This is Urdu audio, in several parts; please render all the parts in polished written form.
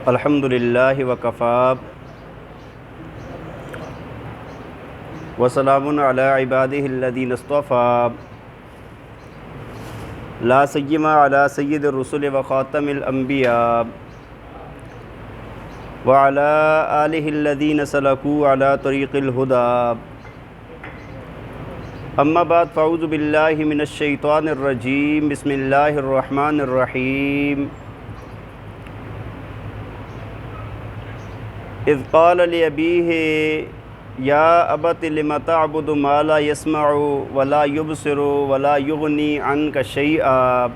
الحمدللہ وکفا وسلام علی عبادہ الذین اصطفیٰ لا سیما علی سید الرسل وخاتم الانبیاء وعلی آلہ الذین سلکوا علی طریق الہدی اما بعد فاعوذ باللہ من الشیطان الرجیم بسم اللہ الرحمن الرحیم اذ قال لأبیہ یا ابت لم تعبد ما لا يسمع ولا يبصر ولا يغنی عنک شیئا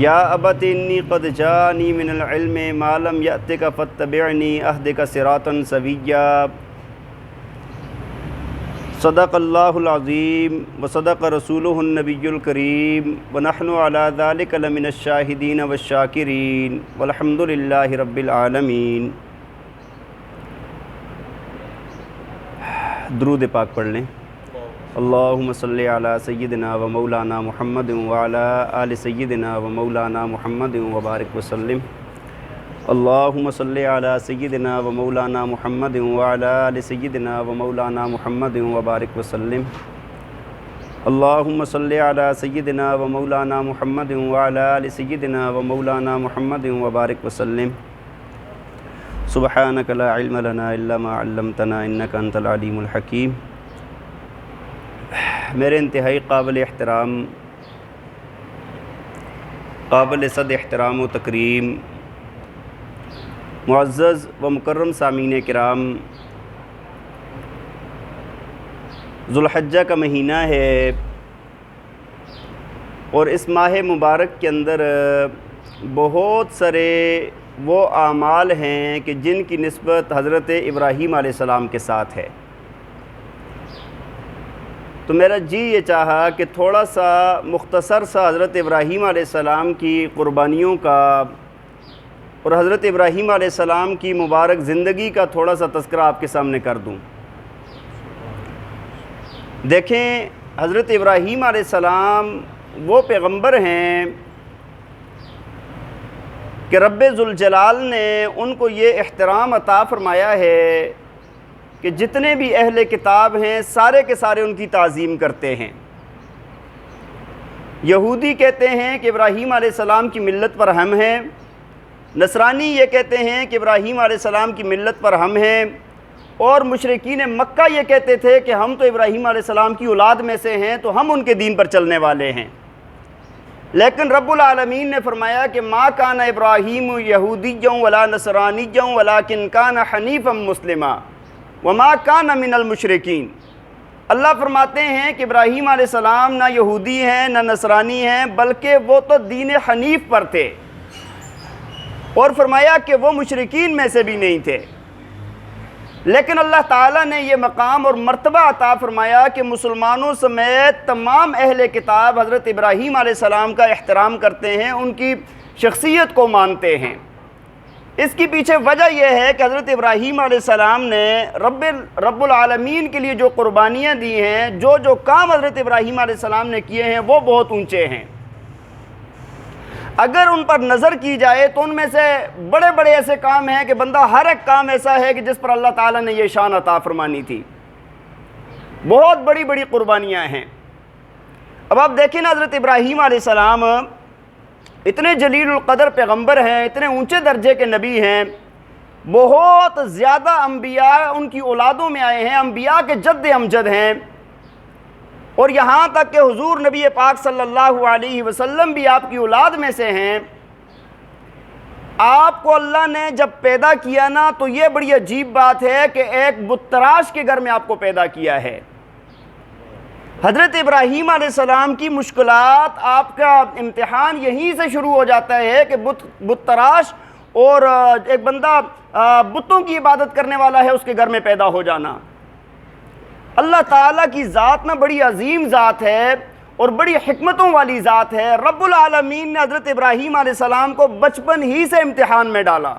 یا ابت انی قد جاءنی من العلم ما لم یأتک فاتبعنی اہدک صراطا سویا صدق اللہ العظیم وصدق رسولہ النبی الکریم ونحن علی ذلک لمن الشاہدین والشاکرین والحمد للہ رب العالمین۔ درود پاک پڑھ لیں۔ اللہم صلی علی سیدنا و مولانا محمد وعلی آل سیدنا و مولانا محمد وبارک وسلم۔ اللہم صلی علی سیدنا و مولانا محمد وعلی آل سیدنا و مولانا محمد وبارک وسلم۔ اللہم صلی علی سیدنا و مولانا محمد وعلی آل سیدنا و مولانا محمد وبارک وسلم۔ سبحانک لا علم لنا الا ما علمتنا انک انت العلیم الحکیم۔ میرے انتہائی قابل احترام، قابل صد احترام و تکریم معزز و مکرم سامعین کرام، ذوالحجہ کا مہینہ ہے اور اس ماہ مبارک کے اندر بہت سارے وہ اعمال ہیں کہ جن کی نسبت حضرت ابراہیم علیہ السلام کے ساتھ ہے۔ تو میرا جی یہ چاہا کہ تھوڑا سا مختصر سا حضرت ابراہیم علیہ السلام کی قربانیوں کا اور حضرت ابراہیم علیہ السلام کی مبارک زندگی کا تھوڑا سا تذکرہ آپ کے سامنے کر دوں۔ دیکھیں، حضرت ابراہیم علیہ السلام وہ پیغمبر ہیں کہ رب ذوالجلال نے ان کو یہ احترام عطا فرمایا ہے کہ جتنے بھی اہل کتاب ہیں سارے کے سارے ان کی تعظیم کرتے ہیں۔ یہودی کہتے ہیں کہ ابراہیم علیہ السلام کی ملت پر ہم ہیں، نصرانی یہ کہتے ہیں کہ ابراہیم علیہ السلام کی ملت پر ہم ہیں، اور مشرکین مکہ یہ کہتے تھے کہ ہم تو ابراہیم علیہ السلام کی اولاد میں سے ہیں تو ہم ان کے دین پر چلنے والے ہیں۔ لیکن رب العالمین نے فرمایا کہ ما کان ابراہیم یہودیا ولا نصرانیا ولکن کان حنیفا مسلما وما کان من المشرکین۔ اللہ فرماتے ہیں کہ ابراہیم علیہ السلام نہ یہودی ہیں نہ نصرانی ہیں، بلکہ وہ تو دین حنیف پر تھے، اور فرمایا کہ وہ مشرکین میں سے بھی نہیں تھے۔ لیکن اللہ تعالیٰ نے یہ مقام اور مرتبہ عطا فرمایا کہ مسلمانوں سمیت تمام اہل کتاب حضرت ابراہیم علیہ السلام کا احترام کرتے ہیں، ان کی شخصیت کو مانتے ہیں۔ اس کی پیچھے وجہ یہ ہے کہ حضرت ابراہیم علیہ السلام نے رب العالمین کے لیے جو قربانیاں دی ہیں، جو کام حضرت ابراہیم علیہ السلام نے کیے ہیں، وہ بہت اونچے ہیں۔ اگر ان پر نظر کی جائے تو ان میں سے بڑے بڑے ایسے کام ہیں کہ بندہ ہر ایک کام ایسا ہے کہ جس پر اللہ تعالیٰ نے یہ شان عطا فرمانی تھی۔ بہت بڑی بڑی قربانیاں ہیں۔ اب آپ دیکھیں نا، حضرت ابراہیم علیہ السلام اتنے جلیل القدر پیغمبر ہیں، اتنے اونچے درجے کے نبی ہیں، بہت زیادہ انبیاء ان کی اولادوں میں آئے ہیں، انبیاء کے جد امجد ہیں، اور یہاں تک کہ حضور نبی پاک صلی اللہ علیہ وسلم بھی آپ کی اولاد میں سے ہیں۔ آپ کو اللہ نے جب پیدا کیا نا تو یہ بڑی عجیب بات ہے کہ ایک بت تراش کے گھر میں آپ کو پیدا کیا ہے۔ حضرت ابراہیم علیہ السلام کی مشکلات، آپ کا امتحان یہیں سے شروع ہو جاتا ہے کہ بت تراش اور ایک بندہ بتوں کی عبادت کرنے والا ہے، اس کے گھر میں پیدا ہو جانا۔ اللہ تعالیٰ کی ذات نا بڑی عظیم ذات ہے اور بڑی حکمتوں والی ذات ہے۔ رب العالمین نے حضرت ابراہیم علیہ السلام کو بچپن ہی سے امتحان میں ڈالا۔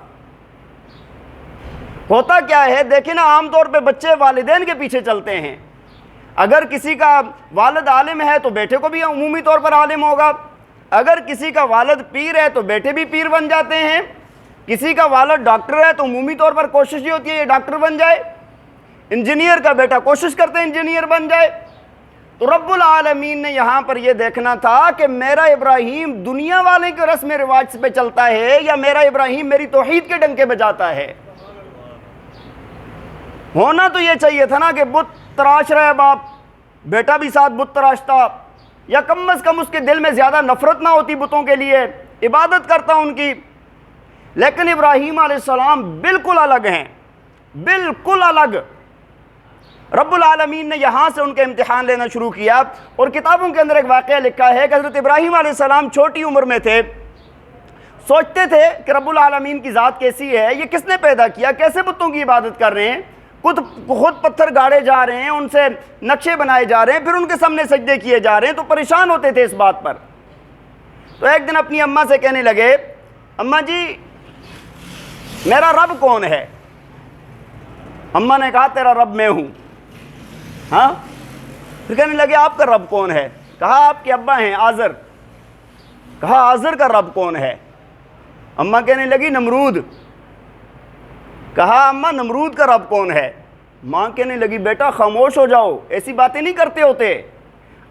ہوتا کیا ہے، دیکھیں نا، عام طور پہ بچے والدین کے پیچھے چلتے ہیں۔ اگر کسی کا والد عالم ہے تو بیٹے کو بھی عمومی طور پر عالم ہوگا، اگر کسی کا والد پیر ہے تو بیٹے بھی پیر بن جاتے ہیں، کسی کا والد ڈاکٹر ہے تو عمومی طور پر کوشش یہ ہوتی ہے یہ ڈاکٹر بن جائے، انجینئر کا بیٹا کوشش کرتے ہیں انجینئر بن جائے۔ تو رب العالمین نے یہاں پر یہ دیکھنا تھا کہ میرا ابراہیم دنیا والے کے رسم رواج پہ چلتا ہے یا میرا ابراہیم میری توحید کے ڈنکے بجاتا ہے۔ ہونا تو یہ چاہیے تھا نا کہ بت تراش رہا ہے باپ، بیٹا بھی ساتھ بت تراشتا، یا کم از کم اس کے دل میں زیادہ نفرت نہ ہوتی بتوں کے لیے، عبادت کرتا ان کی۔ لیکن ابراہیم علیہ السلام بالکل الگ ہیں، بالکل الگ۔ رب العالمین نے یہاں سے ان کے امتحان لینا شروع کیا، اور کتابوں کے اندر ایک واقعہ لکھا ہے کہ حضرت ابراہیم علیہ السلام چھوٹی عمر میں تھے، سوچتے تھے کہ رب العالمین کی ذات کیسی ہے، یہ کس نے پیدا کیا، کیسے بتوں کی عبادت کر رہے ہیں، خود پتھر گاڑے جا رہے ہیں، ان سے نقشے بنائے جا رہے ہیں، پھر ان کے سامنے سجدے کیے جا رہے ہیں، تو پریشان ہوتے تھے اس بات پر۔ تو ایک دن اپنی اماں سے کہنے لگے، اماں جی میرا رب کون ہے؟ اماں نے کہا تیرا رب میں ہوں۔ ہاں، پھر کہنے لگے آپ کا رب کون ہے؟ کہا آپ کے ابا ہیں آزر۔ کہا آزر کا رب کون ہے؟ اماں کہنے لگی نمرود۔ کہا اماں نمرود کا رب کون ہے؟ ماں کہنے لگی بیٹا خاموش ہو جاؤ، ایسی باتیں نہیں کرتے ہوتے،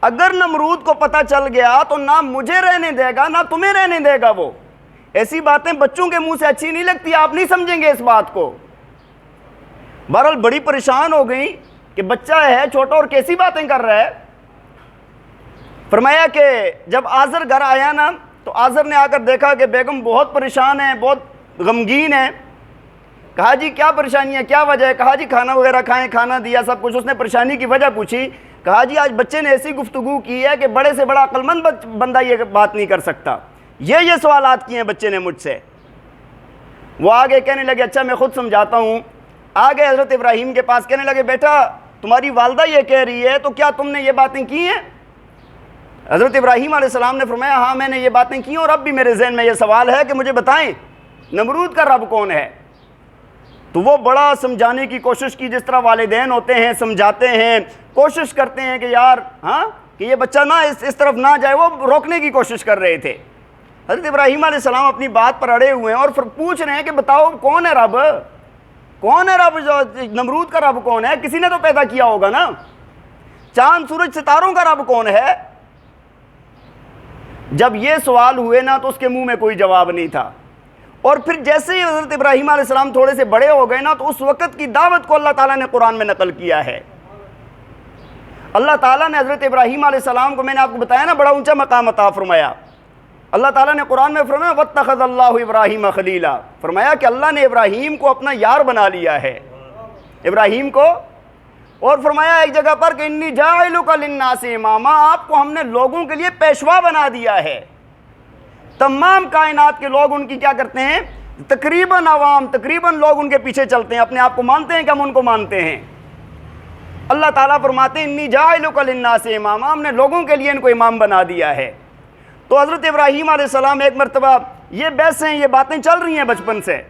اگر نمرود کو پتہ چل گیا تو نہ مجھے رہنے دے گا نہ تمہیں رہنے دے گا، وہ ایسی باتیں بچوں کے منہ سے اچھی نہیں لگتی، آپ نہیں سمجھیں گے اس بات کو۔ بہرحال بڑی پریشان ہو گئی کہ بچہ ہے چھوٹا اور کیسی باتیں کر رہا ہے۔ فرمایا کہ جب آزر گھر آیا نا تو آزر نے آ کر دیکھا کہ بیگم بہت پریشان ہے، بہت غمگین ہے۔ کہا جی کیا پریشانی ہے، کیا وجہ ہے؟ کہا جی کھانا وغیرہ کھائیں، کھانا دیا سب کچھ۔ اس نے پریشانی کی وجہ پوچھی۔ کہا جی آج بچے نے ایسی گفتگو کی ہے کہ بڑے سے بڑا عقل مند بندہ یہ بات نہیں کر سکتا، یہ سوالات کیے ہیں بچے نے مجھ سے۔ وہ آگے کہنے لگے اچھا میں خود سمجھاتا ہوں۔ آگے حضرت ابراہیم کے پاس، کہنے لگے بیٹا تمہاری والدہ یہ کہہ رہی ہے تو کیا تم نے یہ باتیں کی ہیں؟ حضرت ابراہیم علیہ السلام نے فرمایا ہاں میں نے یہ باتیں کی، اور اب بھی میرے ذہن میں یہ سوال ہے کہ مجھے بتائیں نمرود کا رب کون ہے؟ تو وہ بڑا سمجھانے کی کوشش کی، جس طرح والدین ہوتے ہیں، سمجھاتے ہیں، کوشش کرتے ہیں کہ یار ہاں کہ یہ بچہ نہ اس طرف نہ جائے، وہ روکنے کی کوشش کر رہے تھے۔ حضرت ابراہیم علیہ السلام اپنی بات پر اڑے ہوئے ہیں اور پھر پوچھ رہے ہیں کہ بتاؤ کون ہے رب، کون ہے رب؟ جو نمرود کا رب کون ہے؟ کسی نے تو پیدا کیا ہوگا نا۔ چاند سورج ستاروں کا رب کون ہے؟ جب یہ سوال ہوئے نا تو اس کے منہ میں کوئی جواب نہیں تھا۔ اور پھر جیسے ہی حضرت ابراہیم علیہ السلام تھوڑے سے بڑے ہو گئے نا تو اس وقت کی دعوت کو اللہ تعالیٰ نے قرآن میں نقل کیا ہے۔ اللہ تعالیٰ نے حضرت ابراہیم علیہ السلام کو، میں نے آپ کو بتایا نا، بڑا اونچا مقام عطا فرمایا۔ اللہ تعالیٰ نے قرآن میں فرمایا وَاتَّخَذَ اللَّهُ إِبْرَاهِيمَ خَلِيلًا، فرمایا کہ اللہ نے ابراہیم کو اپنا یار بنا لیا ہے، ابراہیم کو۔ اور فرمایا ایک جگہ پر کہ انی جاعلک للناس اماما، آپ کو ہم نے لوگوں کے لیے پیشوا بنا دیا ہے۔ تمام کائنات کے لوگ ان کی کیا کرتے ہیں؟ تقریباً عوام، تقریباً لوگ ان کے پیچھے چلتے ہیں، اپنے آپ کو مانتے ہیں کہ ہم ان کو مانتے ہیں۔ اللہ تعالیٰ فرماتے ہیں انی جاعلک للناس اماما، ہم نے لوگوں کے لیے ان کو امام بنا دیا ہے۔ تو حضرت ابراہیم علیہ السلام ایک مرتبہ، یہ بحثیں یہ باتیں چل رہی ہیں بچپن سے،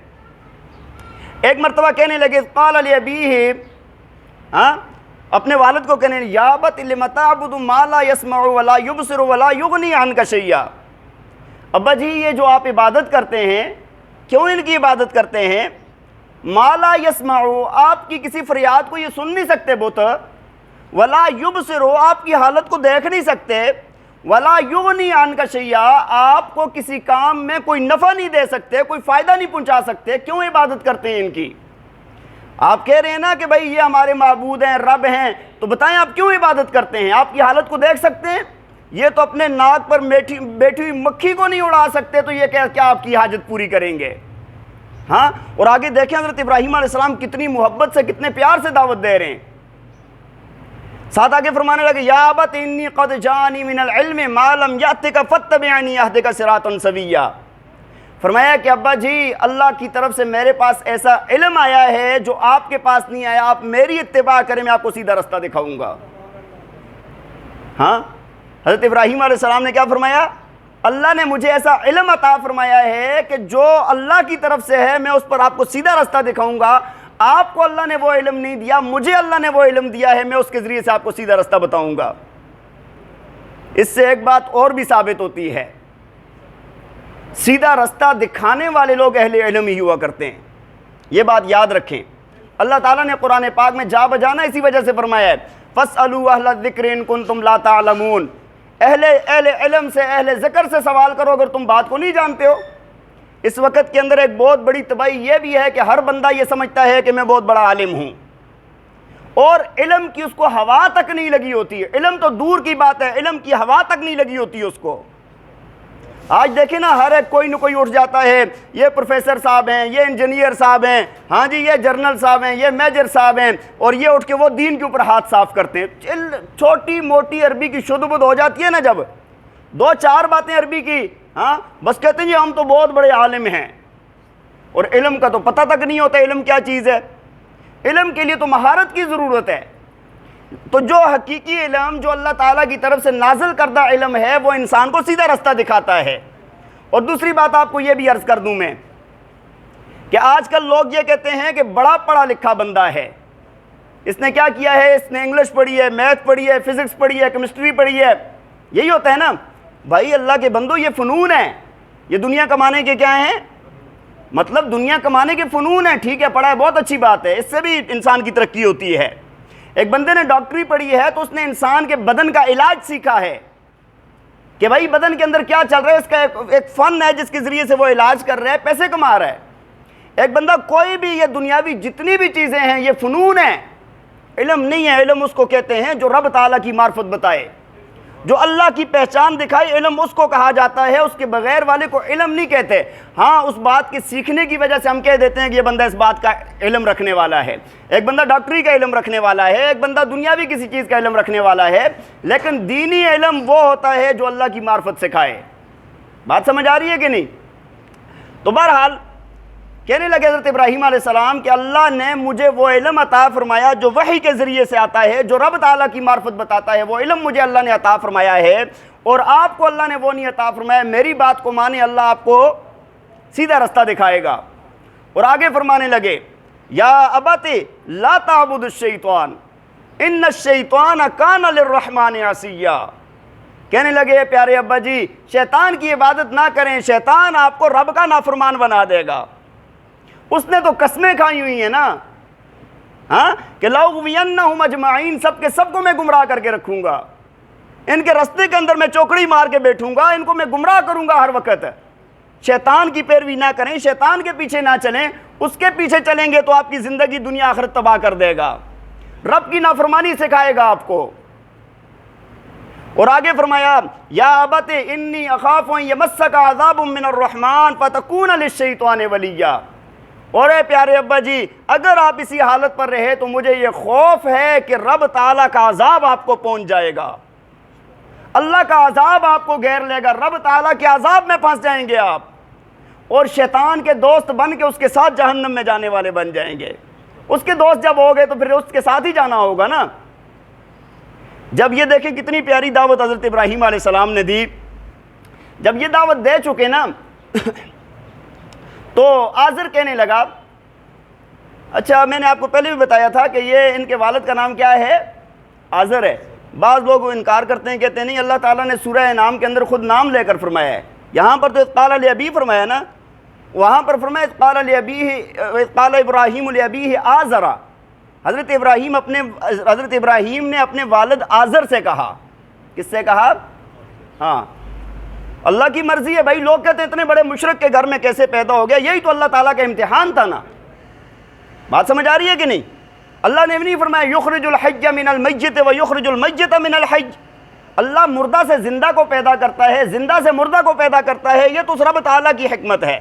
ایک مرتبہ کہنے لگے قال لأبیہ، اپنے والد کو کہنے لگے یا ابت لم تعبد ما لا يسمع ولا يبصر ولا يغني عنك شيئا، ابا جی یہ جو آپ عبادت کرتے ہیں کیوں ان کی عبادت کرتے ہیں؟ ما لا يسمع، آپ کی کسی فریاد کو یہ سن نہیں سکتے بت، ولا يبصر، آپ کی حالت کو دیکھ نہیں سکتے، ولا یغنی عنک شیئا، آپ کو کسی کام میں کوئی نفع نہیں دے سکتے، کوئی فائدہ نہیں پہنچا سکتے، کیوں عبادت کرتے ہیں ان کی؟ آپ کہہ رہے ہیں نا کہ بھائی یہ ہمارے معبود ہیں، رب ہیں، تو بتائیں آپ کیوں عبادت کرتے ہیں؟ آپ کی حالت کو دیکھ سکتے ہیں؟ یہ تو اپنے ناک پر بیٹھی ہوئی مکھی کو نہیں اڑا سکتے، تو یہ کیا آپ کی حاجت پوری کریں گے؟ ہاں، اور آگے دیکھیں حضرت ابراہیم علیہ السلام کتنی محبت سے، کتنے پیار سے دعوت دے رہے ہیں۔ ساتھ آگے فرمانے لگے یا ابت انی قد جانی من العلم ما لم یأتک فاتبعنی اہدک صراطا سویا، فرمایا کہ ابا جی اللہ کی طرف سے میرے پاس ایسا علم آیا ہے جو آپ کے پاس نہیں آیا، آپ میری اتباع کریں، میں آپ کو سیدھا رستہ دکھاؤں گا۔ ہاں، حضرت ابراہیم علیہ السلام نے کیا فرمایا؟ اللہ نے مجھے ایسا علم عطا فرمایا ہے کہ جو اللہ کی طرف سے ہے میں اس پر آپ کو سیدھا رستہ دکھاؤں گا۔ آپ کو اللہ نے وہ علم نہیں دیا، مجھے اللہ نے وہ علم دیا ہے، میں اس کے ذریعے سے آپ کو سیدھا رستہ بتاؤں گا۔ اس سے ایک بات اور بھی ثابت ہوتی ہے سیدھا رستہ دکھانے والے لوگ اہل علم ہی ہوا کرتے ہیں، یہ بات یاد رکھیں۔ اللہ تعالیٰ نے قرآن پاک میں جا بجانا اسی وجہ سے فرمایا ہے فَاسْأَلُوا أَهْلَ الذِّكْرِ إِن كُنتُمْ لَا تَعْلَمُونَ، اہل علم سے، اہل ذکر سے سوال کرو اگر تم بات کو نہیں جانتے ہو۔ اس وقت کے اندر ایک بہت بڑی تباہی یہ بھی ہے کہ ہر بندہ یہ سمجھتا ہے کہ میں بہت بڑا عالم ہوں، اور علم کی اس کو ہوا تک نہیں لگی ہوتی ہے، علم تو دور کی بات ہے، علم کی ہوا تک نہیں لگی ہوتی ہے اس کو۔ آج دیکھیں نا، ہر ایک کوئی نہ کوئی اٹھ جاتا ہے، یہ پروفیسر صاحب ہیں، یہ انجینئر صاحب ہیں، ہاں جی یہ جرنل صاحب ہیں، یہ میجر صاحب ہیں، اور یہ اٹھ کے وہ دین کے اوپر ہاتھ صاف کرتے ہیں۔ چھوٹی موٹی عربی کی شد بد ہو جاتی ہے نا، جب دو چار باتیں عربی کی، ہاں بس کہتے ہیں جی ہم تو بہت بڑے عالم ہیں، اور علم کا تو پتہ تک نہیں ہوتا علم کیا چیز ہے۔ علم کے لیے تو مہارت کی ضرورت ہے۔ تو جو حقیقی علم، جو اللہ تعالیٰ کی طرف سے نازل کردہ علم ہے، وہ انسان کو سیدھا رستہ دکھاتا ہے۔ اور دوسری بات آپ کو یہ بھی عرض کر دوں میں کہ آج کل لوگ یہ کہتے ہیں کہ بڑا پڑھا لکھا بندہ ہے، اس نے کیا کیا ہے، اس نے انگلش پڑھی ہے، میتھ پڑھی ہے، فزکس پڑھی ہے، کیمسٹری پڑھی ہے۔ یہی ہوتا ہے نا بھائی، اللہ کے بندو یہ فنون ہیں، یہ دنیا کمانے کے کیا ہیں، مطلب دنیا کمانے کے فنون ہیں۔ ٹھیک ہے، پڑھا ہے، بہت اچھی بات ہے، اس سے بھی انسان کی ترقی ہوتی ہے۔ ایک بندے نے ڈاکٹری پڑھی ہے تو اس نے انسان کے بدن کا علاج سیکھا ہے کہ بھائی بدن کے اندر کیا چل رہا ہے، اس کا ایک فن ہے جس کے ذریعے سے وہ علاج کر رہا ہے، پیسے کما رہا ہے۔ ایک بندہ کوئی بھی، یہ دنیاوی جتنی بھی چیزیں ہیں یہ فنون ہیں، علم نہیں ہے۔ علم اس کو کہتے ہیں جو رب تعالیٰ کی معرفت بتائے، جو اللہ کی پہچان دکھائے، علم اس کو کہا جاتا ہے، اس کے بغیر والے کو علم نہیں کہتے۔ ہاں اس بات کے سیکھنے کی وجہ سے ہم کہہ دیتے ہیں کہ یہ بندہ اس بات کا علم رکھنے والا ہے، ایک بندہ ڈاکٹری کا علم رکھنے والا ہے، ایک بندہ دنیاوی کسی چیز کا علم رکھنے والا ہے، لیکن دینی علم وہ ہوتا ہے جو اللہ کی معرفت سکھائے۔ بات سمجھ آ رہی ہے کہ نہیں؟ تو بہرحال کہنے لگے حضرت ابراہیم علیہ السلام کہ اللہ نے مجھے وہ علم عطا فرمایا جو وحی کے ذریعے سے آتا ہے، جو رب تعالیٰ کی معرفت بتاتا ہے، وہ علم مجھے اللہ نے عطا فرمایا ہے، اور آپ کو اللہ نے وہ نہیں عطا فرمایا۔ میری بات کو مانے، اللہ آپ کو سیدھا رستہ دکھائے گا۔ اور آگے فرمانے لگے یا ابت لا تعبد الشیطان ان الشیطان کان للرحمن عصیا۔ کہنے لگے پیارے ابا جی، شیطان کی عبادت نہ کریں، شیطان آپ کو رب کا نافرمان بنا دے گا۔ اس نے تو قسمیں کھائی ہوئی ہیں نا، ہاں کہ لأغوینہم اجمعین، سب کے سب کو میں گمراہ کر کے رکھوں گا، ان کے رستے کے اندر میں چوکڑی مار کے بیٹھوں گا، ان کو میں گمراہ کروں گا ہر وقت۔ شیطان کی پیروی نہ کریں، شیطان کے پیچھے نہ چلیں، اس کے پیچھے چلیں گے تو آپ کی زندگی دنیا آخرت تباہ کر دے گا، رب کی نافرمانی سکھائے گا آپ کو۔ اور آگے فرمایا یا ابت انی اخاف ان یمسک عذاب من الرحمن فتکون للشیطان ولیا۔ اور اے پیارے ابا جی، اگر آپ اسی حالت پر رہے تو مجھے یہ خوف ہے کہ رب تعالیٰ کا عذاب آپ کو پہنچ جائے گا، اللہ کا عذاب آپ کو گھیر لے گا، رب تعالیٰ کے عذاب میں پھنس جائیں گے آپ، اور شیطان کے دوست بن کے اس کے ساتھ جہنم میں جانے والے بن جائیں گے۔ اس کے دوست جب ہو گئے تو پھر اس کے ساتھ ہی جانا ہوگا نا۔ جب یہ دیکھیں کتنی پیاری دعوت حضرت ابراہیم علیہ السلام نے دی، جب یہ دعوت دے چکے نا تو آزر کہنے لگا، اچھا میں نے آپ کو پہلے بھی بتایا تھا کہ یہ ان کے والد کا نام کیا ہے، آزر ہے۔ بعض لوگ انکار کرتے ہیں، کہتے ہیں نہیں، اللہ تعالیٰ نے سورہ انعام کے اندر خود نام لے کر فرمایا ہے، یہاں پر تو اذ قال لأبیہ فرمایا نا، وہاں پر فرمایا اذ قال اذ قال ابراہیم لأبیہ آزر۔ حضرت ابراہیم نے اپنے والد آزر سے کہا، کس سے کہا؟ ہاں اللہ کی مرضی ہے بھائی، لوگ کہتے ہیں اتنے بڑے مشرک کے گھر میں کیسے پیدا ہو گیا، یہی تو اللہ تعالیٰ کا امتحان تھا نا۔ بات سمجھ آ رہی ہے کہ نہیں؟ اللہ نے نہیں فرمایا یخرج الحج من المیت ویخرج المیت من الحج، اللہ مردہ سے زندہ کو پیدا کرتا ہے، زندہ سے مردہ کو پیدا کرتا ہے، یہ تو اس رب تعالیٰ کی حکمت ہے۔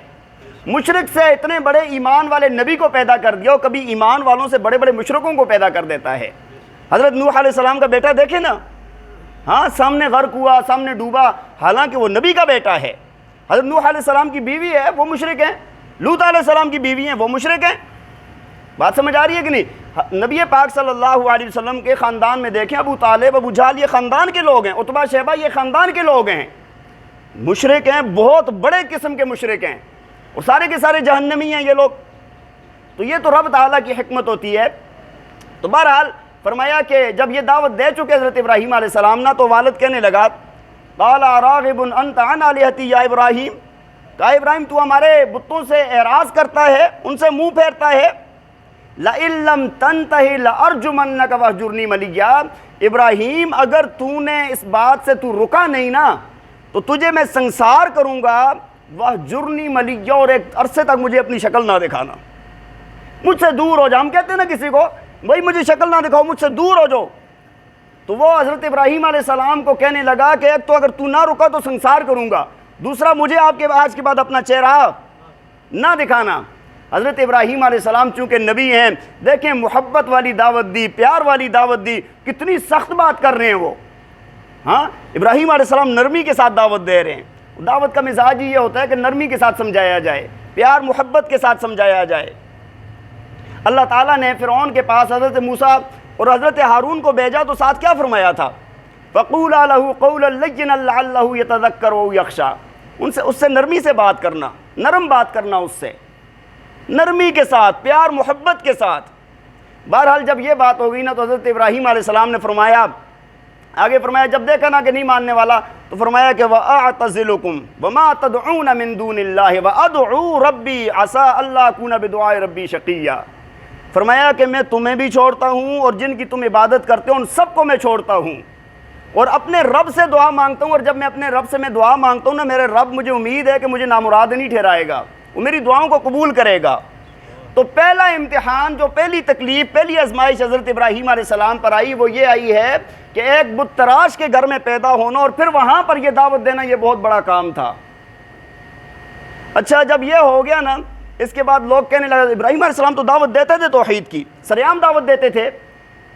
مشرک سے اتنے بڑے ایمان والے نبی کو پیدا کر دیا، کبھی ایمان والوں سے بڑے بڑے مشرکوں کو پیدا کر دیتا ہے۔ حضرت نوح علیہ السلام کا بیٹا دیکھیں نا، ہاں سامنے غرق ہوا، سامنے ڈوبا، حالانکہ وہ نبی کا بیٹا ہے۔ حضرت نوح علیہ السلام کی بیوی ہے، وہ مشرک ہیں، لوط علیہ السلام کی بیوی ہیں، وہ مشرک ہیں۔ بات سمجھ آ رہی ہے کہ نہیں؟ نبی پاک صلی اللہ علیہ وسلم کے خاندان میں دیکھیں، ابو طالب، ابو جہل، یہ خاندان کے لوگ ہیں، عتبہ شیبہ یہ خاندان کے لوگ ہیں، مشرک ہیں، بہت بڑے قسم کے مشرک ہیں، اور سارے کے سارے جہنمی ہیں یہ لوگ۔ تو یہ تو رب تعالیٰ کی حکمت ہوتی ہے۔ تو بہرحال فرمایا کہ جب یہ دعوت دے چکے حضرت ابراہیم علیہ السلام نا، تو والد کہنے لگا قال اراغب انت عن آلہتی یا ابراہیم، کہا ابراہیم تو ہمارے بتوں سے اعراض کرتا ہے، ان سے منہ پھیرتا ہے؟ لَإِن لَّمْ تَنْتَهِ لَأَرْجُمَنَّكَ وَاهْجُرْنِي مَلِيًّا، ابراہیم اگر تو نے اس بات سے تو رکا نہیں نا تو تجھے میں سنسار کروں گا، وَاهْجُرْنِي مَلِيًّا، اور ایک عرصے تک مجھے اپنی شکل نہ دکھانا، مجھ سے دور ہو جا۔ ہم کہتے ہیں نا کسی کو بھائی مجھے شکل نہ دکھاؤ، مجھ سے دور ہو جاؤ، تو وہ حضرت ابراہیم علیہ السلام کو کہنے لگا کہ ایک تو اگر تو نہ رکا تو سنسار کروں گا، دوسرا مجھے آپ کے آج کے بعد اپنا چہرہ نہ دکھانا۔ حضرت ابراہیم علیہ السلام چونکہ نبی ہیں، دیکھیں محبت والی دعوت دی، پیار والی دعوت دی، کتنی سخت بات کر رہے ہیں وہ۔ ہاں ابراہیم علیہ السلام نرمی کے ساتھ دعوت دے رہے ہیں۔ دعوت کا مزاج ہی یہ ہوتا ہے کہ نرمی کے ساتھ سمجھایا جائے، پیار محبت کے ساتھ سمجھایا جائے۔ اللہ تعالیٰ نے فرعون کے پاس حضرت موسیٰ اور حضرت ہارون کو بھیجا تو ساتھ کیا فرمایا تھا؟ فَقُولَا لَهُ قَوْلًا لَيِّنًا لَعَلَّهُ يَتَذَكَّرُ أَوْ يَخْشَىٰ، اس سے نرمی سے بات کرنا، نرم بات کرنا، اس سے نرمی کے ساتھ، پیار محبت کے ساتھ۔ بہرحال جب یہ بات ہو گئی نا تو حضرت ابراہیم علیہ السلام نے فرمایا، آگے فرمایا جب دیکھا نا کہ نہیں ماننے والا تو فرمایا کہ وَأَعْتَزِلُكُمْ وَمَا تَدْعُونَ مِن دُونِ اللَّهِ وَأَدْعُو رَبِّي عَسَىٰ أَلَّا أَكُونَ بِدُعَاءِ رَبِّي شَقِيًّا، فرمایا کہ میں تمہیں بھی چھوڑتا ہوں اور جن کی تم عبادت کرتے ہو ان سب کو میں چھوڑتا ہوں، اور اپنے رب سے دعا مانگتا ہوں، اور جب میں اپنے رب سے دعا مانگتا ہوں نا، میرے رب مجھے امید ہے کہ مجھے نامراد نہیں ٹھہرائے گا، وہ میری دعاؤں کو قبول کرے گا۔ تو پہلا امتحان، جو پہلی تکلیف، پہلی آزمائش حضرت ابراہیم علیہ السلام پر آئی وہ یہ آئی ہے کہ ایک بت تراش کے گھر میں پیدا ہونا اور پھر وہاں پر یہ دعوت دینا، یہ بہت بڑا کام تھا۔ اچھا جب یہ ہو گیا نا، اس کے بعد لوگ کہنے لگے، ابراہیم علیہ السلام تو دعوت دیتے تھے توحید کی، سریعام دعوت دیتے تھے،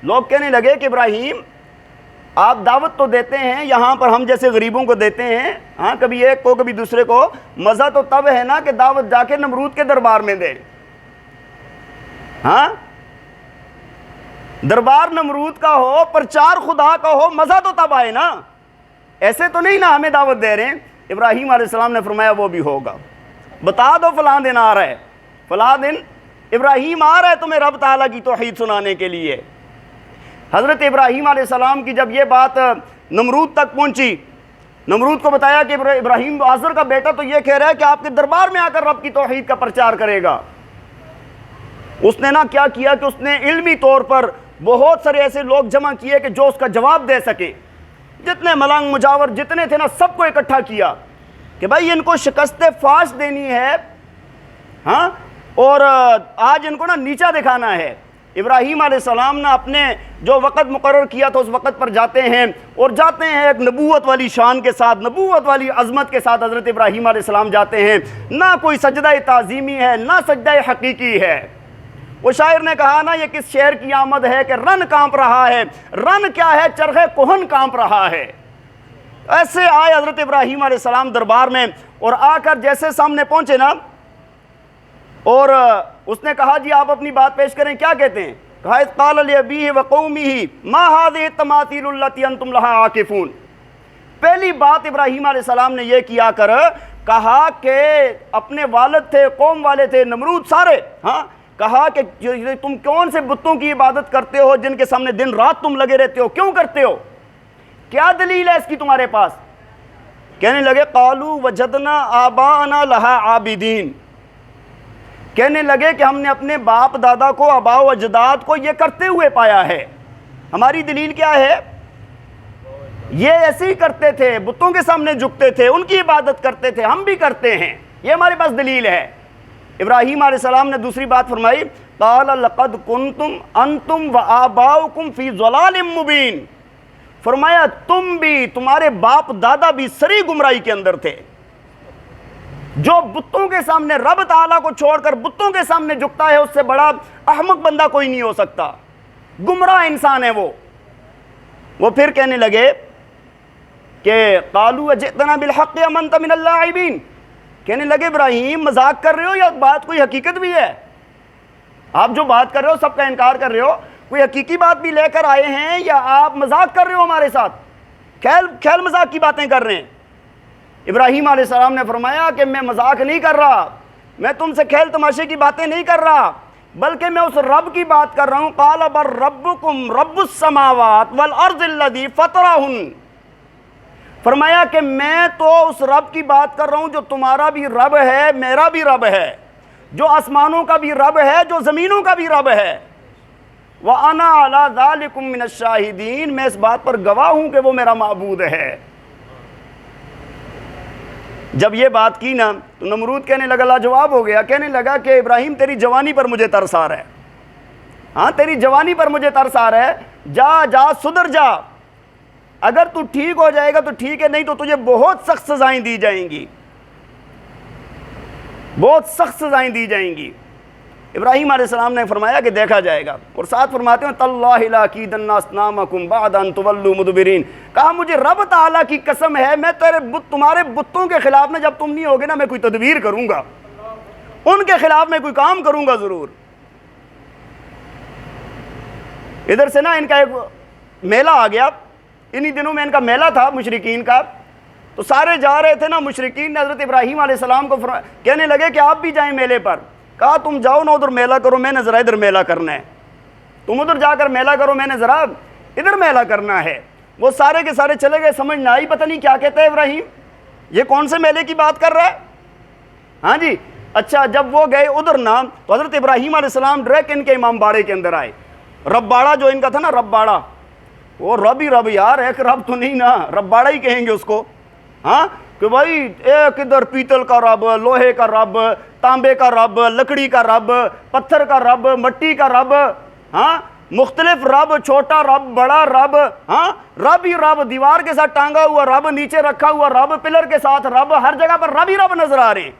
لوگ کہنے لگے کہ ابراہیم آپ دعوت تو دیتے ہیں، یہاں پر ہم جیسے غریبوں کو دیتے ہیں، ہاں کبھی ایک کو کبھی دوسرے کو، مزہ تو تب ہے نا کہ دعوت جا کے نمرود کے دربار میں دیں، ہاں دربار نمرود کا ہو، پرچار خدا کا ہو، مزہ تو تب آئے نا، ایسے تو نہیں نا ہمیں دعوت دے رہے ہیں۔ ابراہیم علیہ السلام نے فرمایا وہ بھی ہوگا، بتا دو فلاں دن آ رہا ہے، فلاں دن ابراہیم آ رہا ہے تمہیں رب تعالیٰ کی توحید سنانے کے لیے۔ حضرت ابراہیم علیہ السلام کی جب یہ بات نمرود تک پہنچی، نمرود کو بتایا کہ ابراہیم آزر کا بیٹا تو یہ کہہ رہا ہے کہ آپ کے دربار میں آ کر رب کی توحید کا پرچار کرے گا۔ اس نے نا کیا کیا کہ اس نے علمی طور پر بہت سارے ایسے لوگ جمع کیے کہ جو اس کا جواب دے سکے، جتنے ملنگ مجاور جتنے تھے نا سب کو اکٹھا کیا کہ بھائی ان کو شکست فاش دینی ہے، ہاں اور آج ان کو نا نیچا دکھانا ہے۔ ابراہیم علیہ السلام نے اپنے جو وقت مقرر کیا تھا اس وقت پر جاتے ہیں، اور جاتے ہیں ایک نبوت والی شان کے ساتھ، نبوت والی عظمت کے ساتھ حضرت ابراہیم علیہ السلام جاتے ہیں، نہ کوئی سجدہ تعظیمی ہے نہ سجدہ حقیقی ہے۔ وہ شاعر نے کہا نا یہ کس شعر کی آمد ہے کہ رن کانپ رہا ہے، رن کیا ہے چرخے کوہن کانپ رہا ہے۔ ایسے آئے حضرت ابراہیم علیہ السلام دربار میں، اور آ کر جیسے سامنے پہنچے نا اور اس نے کہا جی آپ اپنی بات پیش کریں، کیا کہتے ہیں؟ کہا اذ قال لأبیہ وقومہ ما هذه التماثیل التي انتم لها عاکفون۔ پہلی بات ابراہیم علیہ السلام نے یہ کیا کر کہا کہ اپنے والد تھے، قوم والے تھے، نمرود سارے، ہاں کہا کہ تم کون سے بتوں کی عبادت کرتے ہو جن کے سامنے دن رات تم لگے رہتے ہو، کیوں کرتے ہو، کیا دلیل ہے اس کی تمہارے پاس؟ کہنے لگے قالوا وجدنا آباءنا لها عابدین، کہنے لگے کہ ہم نے اپنے باپ دادا کو، آباء و اجداد کو یہ کرتے ہوئے پایا ہے۔ ہماری دلیل کیا ہے؟ یہ ایسے ہی کرتے تھے، بتوں کے سامنے جھکتے تھے، ان کی عبادت کرتے تھے، ہم بھی کرتے ہیں، یہ ہمارے پاس دلیل ہے۔ ابراہیم علیہ السلام نے دوسری بات فرمائی، قال لقد کنتم انتم وآباؤکم فی ضلال مبین، فرمایا تم بھی، تمہارے باپ دادا بھی سری گمراہی کے اندر تھے۔ جو بتوں کے سامنے رب تعالیٰ کو چھوڑ کر بتوں کے سامنے جھکتا ہے اس سے بڑا احمق بندہ کوئی نہیں ہو سکتا، گمراہ انسان ہے وہ پھر کہنے لگے کہ قالوا اجئتنا بالحق ام انت من اللاعبین، کہنے لگے ابراہیم مذاق کر رہے ہو یا بات کوئی حقیقت بھی ہے؟ آپ جو بات کر رہے ہو سب کا انکار کر رہے ہو، کوئی حقیقی بات بھی لے کر آئے ہیں یا آپ مذاق کر رہے ہو ہمارے ساتھ، کھیل مذاق کی باتیں کر رہے ہیں؟ ابراہیم علیہ السلام نے فرمایا کہ میں مذاق نہیں کر رہا، میں تم سے کھیل تماشے کی باتیں نہیں کر رہا، بلکہ میں اس رب کی بات کر رہا ہوں۔ قال بل ربکم رب السماوات والارض الذی فطرہن، فرمایا کہ میں تو اس رب کی بات کر رہا ہوں جو تمہارا بھی رب ہے، میرا بھی رب ہے، جو آسمانوں کا بھی رب ہے، جو زمینوں کا بھی رب ہے۔ وَأَنَا عَلَىٰ ذَلِكُم مِّنَ الشَّاهِدِينَ، میں اس بات پر گواہ ہوں کہ وہ میرا معبود ہے۔ جب یہ بات کی نا تو نمرود کہنے لگا، لاجواب ہو گیا، کہنے لگا کہ ابراہیم تیری جوانی پر مجھے ترس آ رہا ہے، ہاں تیری جوانی پر مجھے ترس آ رہا ہے، جا سدھر جا، اگر تو ٹھیک ہو جائے گا تو ٹھیک ہے، نہیں تو تجھے بہت سخت سزائیں دی جائیں گی، بہت سخت سزائیں دی جائیں گی۔ ابراہیم علیہ السلام نے فرمایا کہ دیکھا جائے گا، اور ساتھ فرماتے ہیں تاللہ لاکیدن اصنامکم بعد ان تولوا مدبرین، کہا مجھے رب تعالیٰ کی قسم ہے میں تمہارے بتوں کے خلاف میں جب تم نہیں ہوگے نا میں کوئی تدبیر کروں گا، ان کے خلاف میں کوئی کام کروں گا ضرور۔ ادھر سے نا ان کا ایک میلہ آ گیا، انہی دنوں میں ان کا میلہ تھا مشرکین کا، تو سارے جا رہے تھے نا، مشرکین نے حضرت ابراہیم علیہ السلام کو کہنے لگے کہ آپ بھی جائیں میلے پر، کہا تم جاؤ نا ادھر میلہ کرو، میں نے ذرا ادھر میلہ کرنا ہے، تم ادھر جا کر میلہ کرو، میں نے ذرا ادھر میلہ کرنا ہے۔ وہ سارے کے سارے چلے گئے، سمجھ نہ آئی پتہ نہیں کیا کہتا ہے ابراہیم، یہ کون سے میلے کی بات کر رہا ہے، ہاں جی۔ اچھا جب وہ گئے ادھر نا تو حضرت ابراہیم علیہ السلام ڈائریکٹ ان کے امام باڑے کے اندر آئے، رب باڑہ جو ان کا تھا نا، رب باڑہ، وہ رب ہی رب یار، ایک رب تو نہیں نا، رب باڑہ ہی کہیں گے اس کو، ہاں کہ بھائی ایک ادھر پیتل کا رب، لوہے کا رب، تانبے کا رب، لکڑی کا رب، پتھر کا رب، مٹی کا رب، ہاں مختلف رب، چھوٹا رب، بڑا رب، ہاں رب ہی رب، دیوار کے ساتھ ٹانگا ہوا رب، نیچے رکھا ہوا رب، پلر کے ساتھ رب، ہر جگہ پر رب ہی رب نظر آ رہے ہیں۔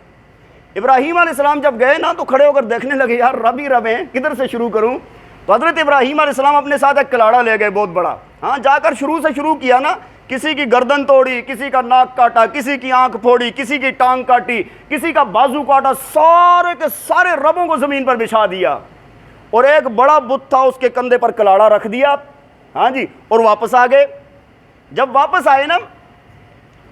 ابراہیم علیہ السلام جب گئے نا تو کھڑے ہو کر دیکھنے لگے، یار رب ہی رب ہیں، کدھر سے شروع کروں؟ تو حضرت ابراہیم علیہ السلام اپنے ساتھ ایک کلاڑا لے گئے بہت بڑا، ہاں جا کر شروع سے شروع کیا نا، کسی کی گردن توڑی، کسی کا ناک کاٹا، کسی کی آنکھ پھوڑی، کسی کی ٹانگ کاٹی، کسی کا بازو کاٹا، سارے کے سارے ربوں کو زمین پر بچھا دیا، اور ایک بڑا بت تھا اس کے کندھے پر کلاڑا رکھ دیا، ہاں جی، اور واپس آ گئے۔ جب واپس آئے نا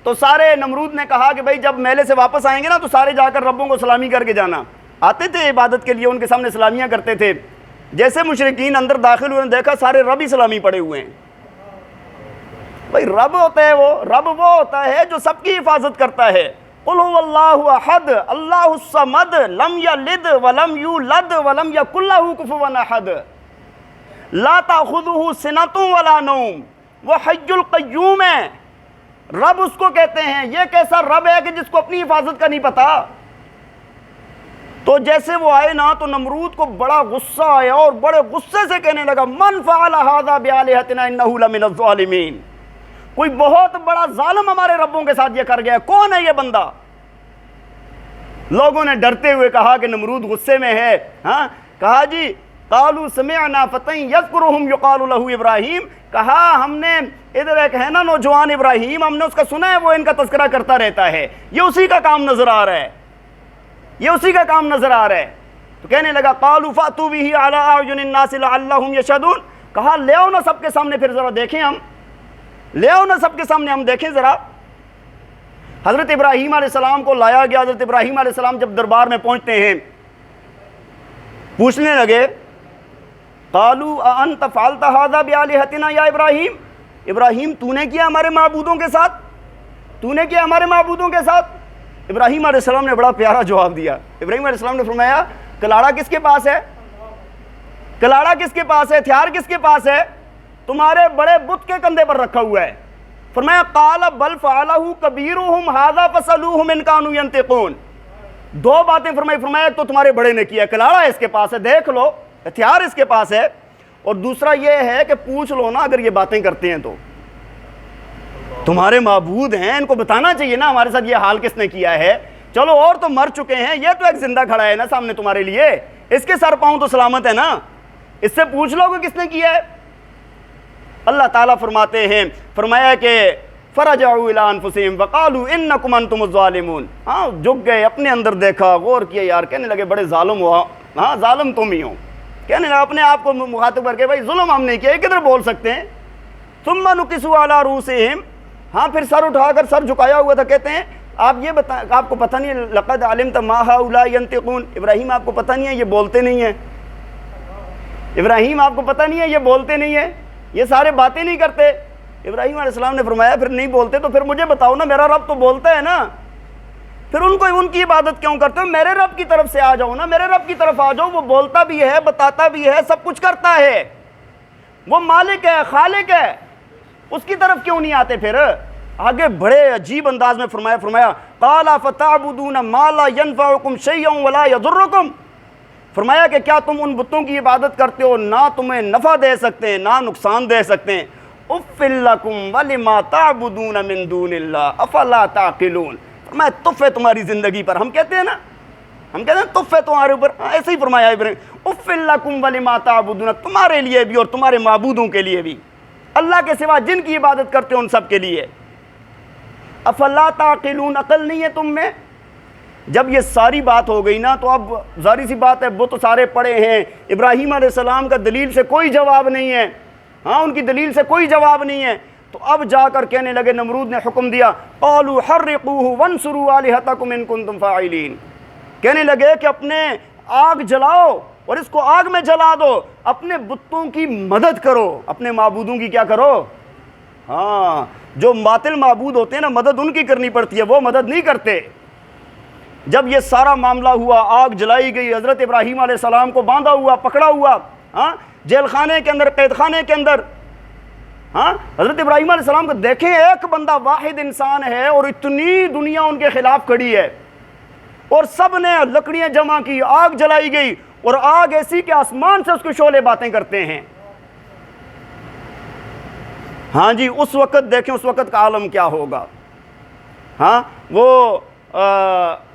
تو سارے نمرود نے کہا کہ بھائی جب میلے سے واپس آئیں گے نا تو سارے جا کر ربوں کو سلامی کر کے جانا، آتے تھے عبادت کے لیے، ان کے سامنے سلامیاں کرتے تھے۔ جیسے مشرکین اندر داخل ہوئے دیکھا سارے رب ہی سلامی پڑے ہوئے ہیں۔ بھائی رب ہوتا ہے وہ ہوتا ہے جو سب کی حفاظت کرتا ہے۔ قل هو اللہ احد اللہ الصمد لم یلد ولم یولد ولم یکن لہ کفوا احد لا تأخذہ سنۃ ولا نوم، وہ حی القیوم ہے، رب اس کو کہتے ہیں۔ یہ کیسا رب ہے کہ جس کو اپنی حفاظت کا نہیں پتا؟ تو جیسے وہ آئے نا تو نمرود کو بڑا غصہ آیا اور بڑے غصے سے کہنے لگا من فعل هذا بآلہتنا انہ لمن الظالمین، کوئی بہت بڑا ظالم ہمارے ربوں کے ساتھ یہ کر گیا، کون ہے یہ بندہ؟ لوگوں نے ڈرتے ہوئے کہا کہ نمرود غصے میں ہے، ہاں کہا جی قالوا سمعنا فتى یذکرہم یقال لہ ابراہیم، کہا ہم نے ادھر ایک ہے نا نوجوان ابراہیم، ہم نے اس کا سنا ہے وہ ان کا تذکرہ کرتا رہتا ہے، یہ اسی کا کام نظر آ رہا ہے، یہ اسی کا کام نظر آ رہا ہے۔ تو کہنے لگا قالوا فأتوا به على أعین الناس لعلهم یشهدون، کہا لے آؤ نا سب کے سامنے پھر ذرا دیکھیں، ہم لے آؤ نا سب کے سامنے ہم دیکھیں ذرا۔ حضرت ابراہیم علیہ السلام کو لایا گیا۔ حضرت ابراہیم علیہ السلام جب دربار میں پہنچتے ہیں پوچھنے لگے قالوا أأنت فعلت هذا بآلهتنا یا ابراہیم، ابراہیم تو نے کیا ہمارے معبودوں کے ساتھ، تو نے کیا ہمارے معبودوں کے ساتھ؟ ابراہیم علیہ السلام نے بڑا پیارا جواب دیا۔ ابراہیم علیہ السلام نے فرمایا کلاڑا کس کے پاس ہے، کلاڑا کس کے پاس ہے، ہتھیار کس کے پاس ہے؟ تمہارے بڑے بت کے کندھے پر رکھا ہوا ہے۔ فرمایا قال بل فعلہ کبیرہم ھذا فسألوہم ان کانوا ینطقون، دو باتیں فرمایا ایک تو تمہارے بڑے نے کیا، کلاڑا اس کے پاس ہے دیکھ لو، ہتھیار اس کے پاس ہے، اور دوسرا یہ ہے کہ پوچھ لو نا اگر یہ باتیں کرتے ہیں تو تمہارے معبود ہیں، ان کو بتانا چاہیے نا ہمارے ساتھ یہ حال کس نے کیا ہے۔ چلو اور تو مر چکے ہیں، یہ تو ایک زندہ کھڑا ہے نا سامنے تمہارے لیے، اس کے سر پاؤں تو سلامت ہے نا، اس سے پوچھ لو کہ کس نے کیا ہے۔ اللہ تعالیٰ فرماتے ہیں، فرمایا کہ فرجعوا الی انفسہم وقالوا انکم انتم الظالمون، ہاں جھک گئے، اپنے اندر دیکھا، غور کیا، یار کہنے لگے بڑے ظالم ہوا، ہاں ظالم تم ہی ہو، کہنے لگا اپنے آپ کو مخاطب کر کے بھائی ظلم ہم نے کیا، یہ کدھر بول سکتے ہیں۔ ثم نکسوا علی رؤوسہم، ہاں پھر سر اٹھا کر سر جھکایا ہوا تھا، کہتے ہیں آپ یہ آپ کو پتہ نہیں ہے لقد علمت ما هؤلاء ينطقون، ابراہیم آپ کو پتہ نہیں ہے یہ بولتے نہیں ہیں، ابراہیم آپ کو پتہ نہیں ہے یہ بولتے نہیں ہیں، یہ سارے باتیں نہیں کرتے، ابراہیم علیہ السلام نے فرمایا پھر نہیں بولتے تو پھر مجھے بتاؤ نا، میرا رب تو بولتا ہے نا، پھر ان کی عبادت کیوں کرتے ہو؟ میرے رب کی طرف سے آ جاؤ نا، میرے رب کی طرف آ جاؤ، وہ بولتا بھی ہے، بتاتا بھی ہے، سب کچھ کرتا ہے، وہ مالک ہے، خالق ہے، اس کی طرف کیوں نہیں آتے؟ پھر آگے بڑے عجیب انداز میں فرمایا قال فتعبدون ما لا ينفعكم شيئا ولا يضركم، فرمایا کہ کیا تم ان بتوں کی عبادت کرتے ہو نہ تمہیں نفع دے سکتے ہیں نہ نقصان دے سکتے ہیں؟ اف لکم ولما تعبدون من دون اللہ افلا تعقلون، فرمایا تف ہے تمہاری زندگی پر، ہم کہتے ہیں نا، ہم کہتے ہیں تف ہے تمہارے اوپر، ایسے ہی فرمایا ابراہیم، اف لکم ولما تعبدون، تمہارے لیے بھی اور تمہارے معبودوں کے لیے بھی، اللہ کے سوا جن کی عبادت کرتے ہو ان سب کے لیے، افلا تعقلون، عقل نہیں ہے تم میں؟ جب یہ ساری بات ہو گئی نا تو اب ظاہر سی بات ہے بت سارے پڑے ہیں، ابراہیم علیہ السلام کا دلیل سے کوئی جواب نہیں ہے، ہاں ان کی دلیل سے کوئی جواب نہیں ہے، تو اب جا کر کہنے لگے، نمرود نے حکم دیا قالوا حرقوه وانصروا آلهتكم ان كنتم فاعلین، کہنے لگے کہ اپنے آگ جلاؤ اور اس کو آگ میں جلا دو، اپنے بتوں کی مدد کرو، اپنے معبودوں کی کیا کرو؟ ہاں جو باطل معبود ہوتے ہیں نا مدد ان کی کرنی پڑتی ہے، وہ مدد نہیں کرتے۔ جب یہ سارا معاملہ ہوا، آگ جلائی گئی، حضرت ابراہیم علیہ السلام کو باندھا ہوا، پکڑا ہوا، ہاں جیل خانے کے اندر، قید خانے کے اندر، ہاں حضرت ابراہیم علیہ السلام کو دیکھیں، ایک بندہ واحد انسان ہے اور اتنی دنیا ان کے خلاف کھڑی ہے، اور سب نے لکڑیاں جمع کی، آگ جلائی گئی، اور آگ ایسی کہ آسمان سے اس کے شعلے باتیں کرتے ہیں۔ ہاں جی اس وقت دیکھیں اس وقت کا عالم کیا ہوگا۔ ہاں وہ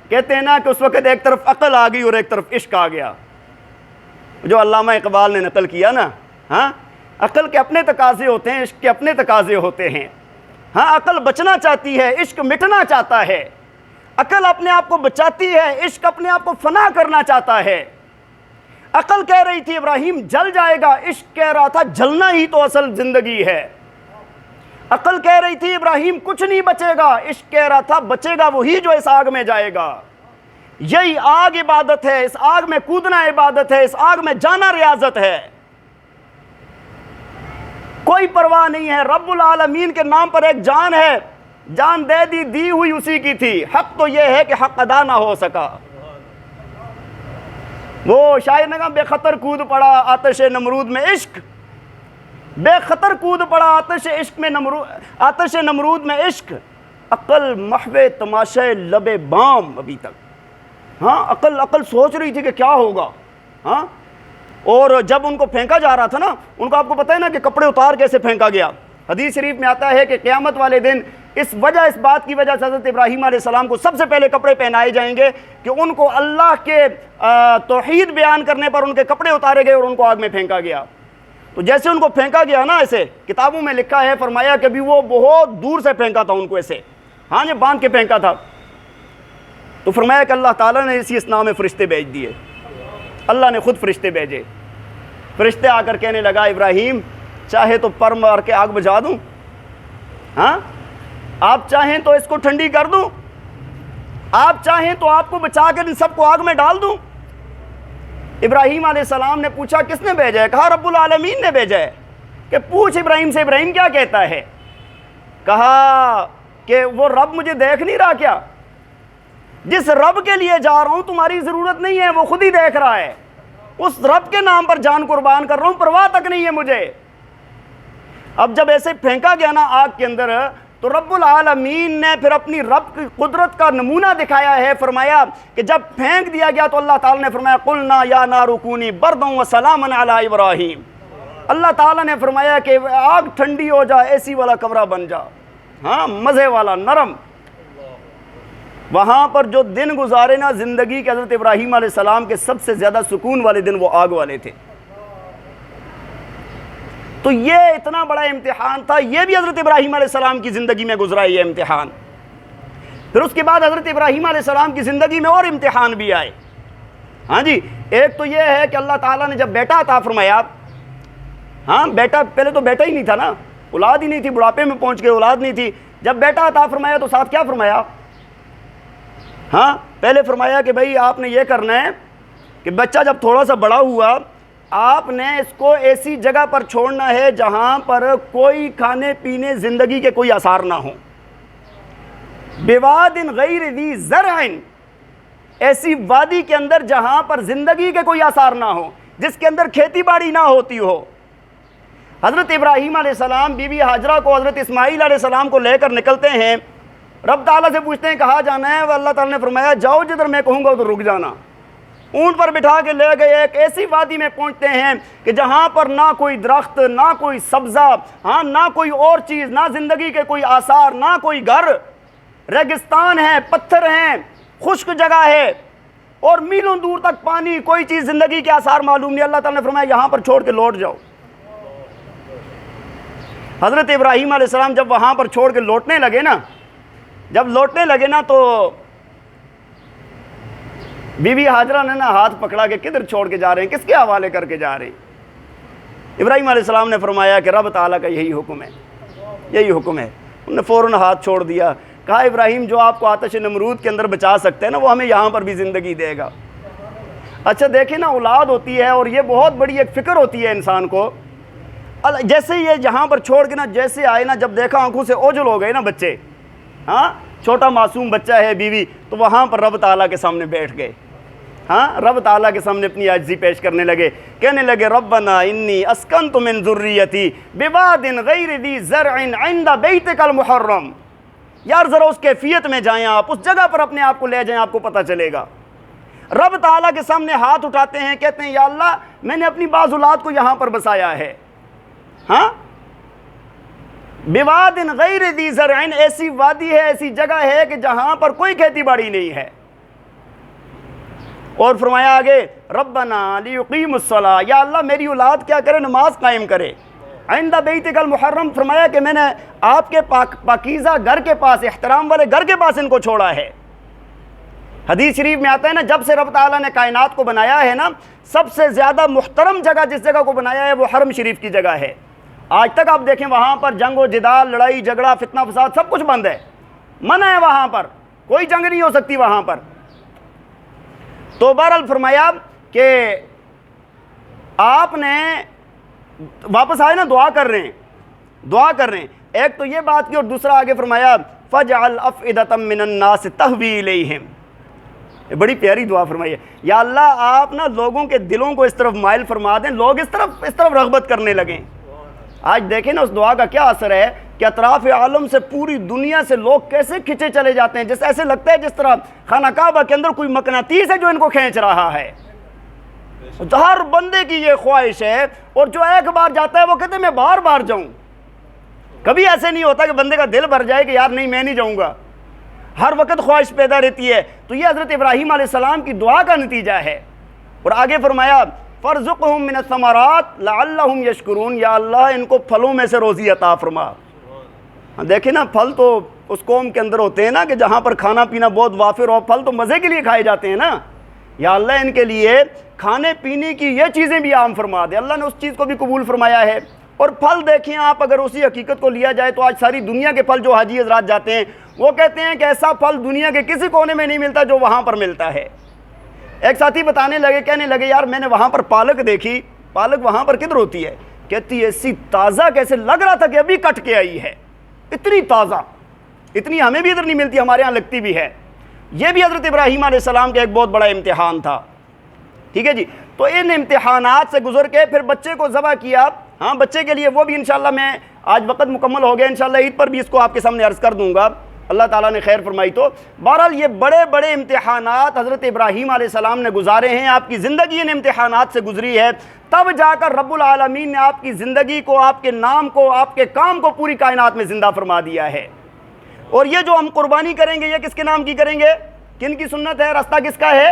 کہتے ہیں نا کہ اس وقت ایک طرف عقل آ گئی اور ایک طرف عشق آ گیا، جو علامہ اقبال نے نقل کیا نا، ہاں عقل کے اپنے تقاضے ہوتے ہیں، عشق کے اپنے تقاضے ہوتے ہیں۔ ہاں عقل بچنا چاہتی ہے، عشق مٹنا چاہتا ہے، عقل اپنے آپ کو بچاتی ہے، عشق اپنے آپ کو فنا کرنا چاہتا ہے۔ عقل کہہ رہی تھی ابراہیم جل جائے گا، عشق کہہ رہا تھا جلنا ہی تو اصل زندگی ہے۔ عقل کہہ رہی تھی ابراہیم کچھ نہیں بچے گا، عشق کہہ رہا تھا بچے گا وہی جو اس آگ میں جائے گا۔ یہی آگ عبادت ہے، اس آگ میں کودنا عبادت ہے، اس آگ میں جانا ریاضت ہے۔ کوئی پرواہ نہیں ہے، رب العالمین کے نام پر ایک جان ہے، جان دے دی، دی ہوئی اسی کی تھی، حق تو یہ ہے کہ حق ادا نہ ہو سکا۔ وہ شاعر نے کہا بے خطر کود پڑا آتش نمرود میں عشق، بے خطر کود پڑا آتش عشق میں آتش نمرود میں عشق، عقل محو تماشے لب بام ابھی تک۔ ہاں عقل سوچ رہی تھی کہ کیا ہوگا، ہاں اور جب ان کو پھینکا جا رہا تھا نا، ان کو آپ کو پتہ ہے نا کہ کپڑے اتار کیسے پھینکا گیا۔ حدیث شریف میں آتا ہے کہ قیامت والے دن اس بات کی وجہ سے حضرت ابراہیم علیہ السلام کو سب سے پہلے کپڑے پہنائے جائیں گے کہ ان کو اللہ کے توحید بیان کرنے پر ان کے کپڑے اتارے گئے اور ان کو آگ میں پھینکا گیا۔ تو جیسے ان کو پھینکا گیا نا، ایسے کتابوں میں لکھا ہے، فرمایا کہ بھی وہ بہت دور سے پھینکا تھا ان کو، ایسے ہاں یہ باندھ کے پھینکا تھا۔ تو فرمایا کہ اللہ تعالیٰ نے اسی اسنا میں فرشتے بھیج دیے، اللہ نے خود فرشتے بھیجے۔ فرشتے آ کر کہنے لگا ابراہیم چاہے تو پر مار کے آگ بجھا دوں، ہاں آپ چاہیں تو اس کو ٹھنڈی کر دوں، آپ چاہیں تو آپ کو بچا کر ان سب کو آگ میں ڈال دوں۔ ابراہیم علیہ السلام نے پوچھا کس نے بھیجا ہے؟ کہا رب العالمین نے بھیجا ہے۔ کہ پوچھ ابراہیم سے ابراہیم کیا کہتا ہے؟ کہا کہ وہ رب مجھے دیکھ نہیں رہا کیا؟ جس رب کے لیے جا رہا ہوں تمہاری ضرورت نہیں ہے، وہ خود ہی دیکھ رہا ہے، اس رب کے نام پر جان قربان کر رہا ہوں، پرواہ تک نہیں ہے مجھے۔ اب جب ایسے پھینکا گیا نا آگ کے اندر، تو رب العالمین نے پھر اپنی رب کی قدرت کا نمونہ دکھایا ہے۔ فرمایا کہ جب پھینک دیا گیا تو اللہ تعالیٰ نے فرمایا قلنا یا نار کونی بردا وسلاما علی ابراہیم، اللہ تعالیٰ نے فرمایا کہ آگ ٹھنڈی ہو جا، اے سی والا کمرہ بن جا، ہاں مزے والا نرم۔ وہاں پر جو دن گزارے نا زندگی کے حضرت ابراہیم علیہ السلام کے سب سے زیادہ سکون والے دن وہ آگ والے تھے۔ تو یہ اتنا بڑا امتحان تھا، یہ بھی حضرت ابراہیم علیہ السلام کی زندگی میں گزرا یہ امتحان۔ پھر اس کے بعد حضرت ابراہیم علیہ السلام کی زندگی میں اور امتحان بھی آئے۔ ہاں جی ایک تو یہ ہے کہ اللہ تعالیٰ نے جب بیٹا عطا فرمایا، ہاں بیٹا پہلے تو بیٹا ہی نہیں تھا نا، اولاد ہی نہیں تھی، بڑھاپے میں پہنچ کے اولاد نہیں تھی، جب بیٹا عطا فرمایا تو ساتھ کیا فرمایا؟ ہاں پہلے فرمایا کہ بھائی آپ نے یہ کرنا ہے کہ بچہ جب تھوڑا سا بڑا ہوا آپ نے اس کو ایسی جگہ پر چھوڑنا ہے جہاں پر کوئی کھانے پینے زندگی کے کوئی آثار نہ ہوں. بواد غیر ذی زرع، ایسی وادی کے اندر جہاں پر زندگی کے کوئی آثار نہ ہو، جس کے اندر کھیتی باڑی نہ ہوتی ہو. حضرت ابراہیم علیہ السلام بی بی ہاجرہ کو حضرت اسماعیل علیہ السلام کو لے کر نکلتے ہیں. رب تعالیٰ سے پوچھتے ہیں کہاں جانا ہے؟ وہ اللہ تعالیٰ نے فرمایا جاؤ جدھر میں کہوں گا تو رک جانا. اونٹ پر بٹھا کے لے گئے، ایک ایسی وادی میں پہنچتے ہیں کہ جہاں پر نہ کوئی درخت، نہ کوئی سبزہ، نہ کوئی اور چیز، نہ زندگی کے کوئی آثار، نہ کوئی گھر، ریگستان ہے، پتھر ہیں، خشک جگہ ہے، اور میلوں دور تک پانی، کوئی چیز زندگی کے آثار معلوم نہیں. اللہ تعالیٰ نے فرمایا یہاں پر چھوڑ کے لوٹ جاؤ. حضرت ابراہیم علیہ السلام جب وہاں پر چھوڑ کے لوٹنے لگے نا تو بی بی ہاجرہ نے نا ہاتھ پکڑا کہ کدھر چھوڑ کے جا رہے ہیں، کس کے حوالے کر کے جا رہے ہیں؟ ابراہیم علیہ السلام نے فرمایا کہ رب تعالیٰ کا یہی حکم ہے. انہوں نے فوراً ہاتھ چھوڑ دیا. کہا ابراہیم جو آپ کو آتش نمرود کے اندر بچا سکتے ہیں نا، وہ ہمیں یہاں پر بھی زندگی دے گا. اچھا دیکھیں نا، اولاد ہوتی ہے اور یہ بہت بڑی ایک فکر ہوتی ہے انسان کو. جیسے یہ جہاں پر چھوڑ کے نا جیسے آئے نا، جب دیکھا آنکھوں سے اوجھل ہو گئے نا بچے، چھوٹا معصوم بچہ ہے، بیوی، تو وہاں پر رب تعالیٰ کے سامنے بیٹھ گئے. رب تعالیٰ کے سامنے اپنی عاجزی پیش کرنے لگے، کہنے لگے ربنا انی اسکنت من ذریتی بواد غیر ذی زرع عند بیتک المحرم. یار ذرا اس کیفیت میں جائیں، آپ اس جگہ پر اپنے آپ کو لے جائیں، آپ کو پتہ چلے گا. رب تعالیٰ کے سامنے ہاتھ اٹھاتے ہیں، کہتے ہیں یا اللہ میں نے اپنی بعض اولاد کو یہاں پر بسایا ہے. بواد غیر ذی زرع، ایسی وادی ہے، ایسی جگہ ہے کہ جہاں پر کوئی کھیتی باڑی نہیں ہے. اور فرمایا آگے ربنا لیقیموا الصلاۃ، یا اللہ میری اولاد کیا کرے؟ نماز قائم کرے. عند بیتک المحرم، فرمایا کہ میں نے آپ کے پاکیزہ گھر کے پاس، احترام والے گھر کے پاس ان کو چھوڑا ہے. حدیث شریف میں آتا ہے نا، جب سے رب تعالیٰ نے کائنات کو بنایا ہے نا، سب سے زیادہ محترم جگہ جس جگہ کو بنایا ہے وہ حرم شریف کی جگہ ہے. آج تک آپ دیکھیں وہاں پر جنگ و جدال، لڑائی جھگڑا، فتنہ فساد سب کچھ بند ہے، منع ہے، وہاں پر کوئی جنگ نہیں ہو سکتی وہاں پر. تو بہرحال فرمایا کہ آپ نے واپس آئے نا، دعا کر رہے ہیں. ایک تو یہ بات کی، اور دوسرا آگے فرمایا فَجْعَلْ أَفْئِدَةً مِّنَ النَّاسِ تَهْوِي إِلَيْهِمْ. بڑی پیاری دعا فرمائی ہے، یا اللہ آپ نا لوگوں کے دلوں کو اس طرف مائل فرما دیں، لوگ اس طرف رغبت کرنے لگیں. آج دیکھیں نا اس دعا کا کیا اثر ہے کہ اطراف عالم سے، پوری دنیا سے لوگ کیسے کھنچے چلے جاتے ہیں، جیسے ایسے لگتا ہے جس طرح خانہ کعبہ کے اندر کوئی مقناطیس ہے جو ان کو کھینچ رہا ہے. ہر بندے کی یہ خواہش ہے، اور جو ایک بار جاتا ہے وہ کہتے ہیں میں بار بار جاؤں. کبھی ایسے نہیں ہوتا کہ بندے کا دل بھر جائے کہ یار نہیں میں نہیں جاؤں گا، ہر وقت خواہش پیدا رہتی ہے. تو یہ حضرت ابراہیم علیہ السلام کی دعا کا نتیجہ ہے. اور آگے فرمایا فَارْزُقْهُم مِّنَ الثَّمَرَاتِ لَعَلَّهُمْ يَشْكُرُونَ، یا اللہ ان کو پھلوں میں سے روزی عطا فرما. دیکھیں نا، پھل تو اس قوم کے اندر ہوتے ہیں نا کہ جہاں پر کھانا پینا بہت وافر ہو، پھل تو مزے کے لیے کھائے جاتے ہیں نا. یا اللہ ان کے لیے کھانے پینے کی یہ چیزیں بھی عام فرما دے. اللہ نے اس چیز کو بھی قبول فرمایا ہے. اور پھل دیکھیں آپ، اگر اسی حقیقت کو لیا جائے تو آج ساری دنیا کے پھل جو حاجی حضرات جاتے ہیں وہ کہتے ہیں کہ ایسا پھل دنیا کے کسی کونے میں نہیں ملتا جو وہاں پر ملتا ہے. ایک ساتھی کہنے لگے یار میں نے وہاں پر پالک دیکھی، پالک وہاں پر کدھر ہوتی ہے؟ کہتی ایسی تازہ، کیسے لگ رہا تھا کہ ابھی کٹ کے آئی ہے، اتنی تازہ، اتنی ہمیں بھی ادھر نہیں ملتی، ہمارے ہاں لگتی بھی ہے. یہ بھی حضرت ابراہیم علیہ السلام کا ایک بہت بڑا امتحان تھا. ٹھیک ہے جی. تو ان امتحانات سے گزر کے پھر بچے کو ذبح کیا. بچے کے لیے وہ بھی انشاءاللہ میں آج وقت مکمل ہو گیا، انشاءاللہ عید پر بھی اس کو آپ کے سامنے عرض کر دوں گا، اللہ تعالیٰ نے خیر فرمائی تو. بہرحال یہ بڑے بڑے امتحانات حضرت ابراہیم علیہ السلام نے گزارے ہیں، آپ کی زندگی ان امتحانات سے گزری ہے. تب جا کر رب العالمین نے آپ کی زندگی کو، آپ کے نام کو، آپ کے کام کو پوری کائنات میں زندہ فرما دیا ہے. اور یہ جو ہم قربانی کریں گے، یہ کس کے نام کی کریں گے؟ کن کی سنت ہے؟ راستہ کس کا ہے؟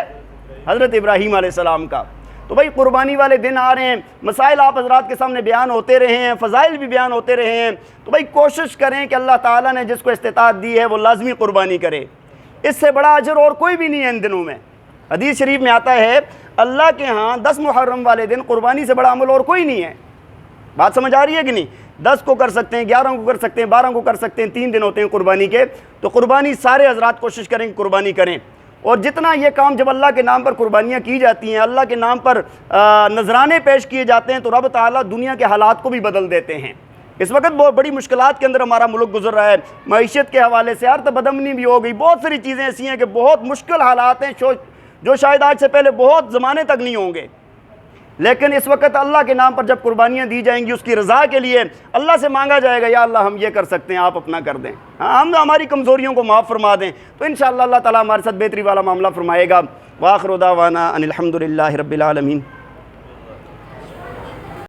حضرت ابراہیم علیہ السلام کا. تو بھائی قربانی والے دن آ رہے ہیں، مسائل آپ حضرات کے سامنے بیان ہوتے رہے ہیں، فضائل بھی بیان ہوتے رہے ہیں. تو بھائی کوشش کریں کہ اللہ تعالیٰ نے جس کو استطاعت دی ہے وہ لازمی قربانی کرے. اس سے بڑا اجر اور کوئی بھی نہیں ہے ان دنوں میں. حدیث شریف میں آتا ہے اللہ کے ہاں 10 محرم والے دن قربانی سے بڑا عمل اور کوئی نہیں ہے. بات سمجھ آ رہی ہے کہ نہیں؟ 10 کو کر سکتے ہیں، 11 کو کر سکتے ہیں، 12 کو کر سکتے ہیں، 3 دن ہوتے ہیں قربانی کے. تو قربانی سارے حضرات کوشش کریں کہ قربانی کریں. اور جتنا یہ کام جب اللہ کے نام پر قربانیاں کی جاتی ہیں، اللہ کے نام پر نذرانے پیش کیے جاتے ہیں، تو رب تعالیٰ دنیا کے حالات کو بھی بدل دیتے ہیں۔ اس وقت بہت بڑی مشکلات کے اندر ہمارا ملک گزر رہا ہے، معیشت کے حوالے سے ہر بدامنی بھی ہو گئی، بہت ساری چیزیں ایسی ہیں کہ بہت مشکل حالات ہیں جو شاید آج سے پہلے بہت زمانے تک نہیں ہوں گے۔ لیکن اس وقت اللہ کے نام پر جب قربانیاں دی جائیں گی، اس کی رضا کے لیے اللہ سے مانگا جائے گا، یا اللہ ہم یہ کر سکتے ہیں، آپ اپنا کر دیں، ہم ہماری کمزوریوں کو معاف فرما دیں، تو انشاءاللہ اللہ تعالیٰ ہمارے ساتھ بہتری والا معاملہ فرمائے گا۔ وآخر دعوانا ان الحمد للہ رب العالمین۔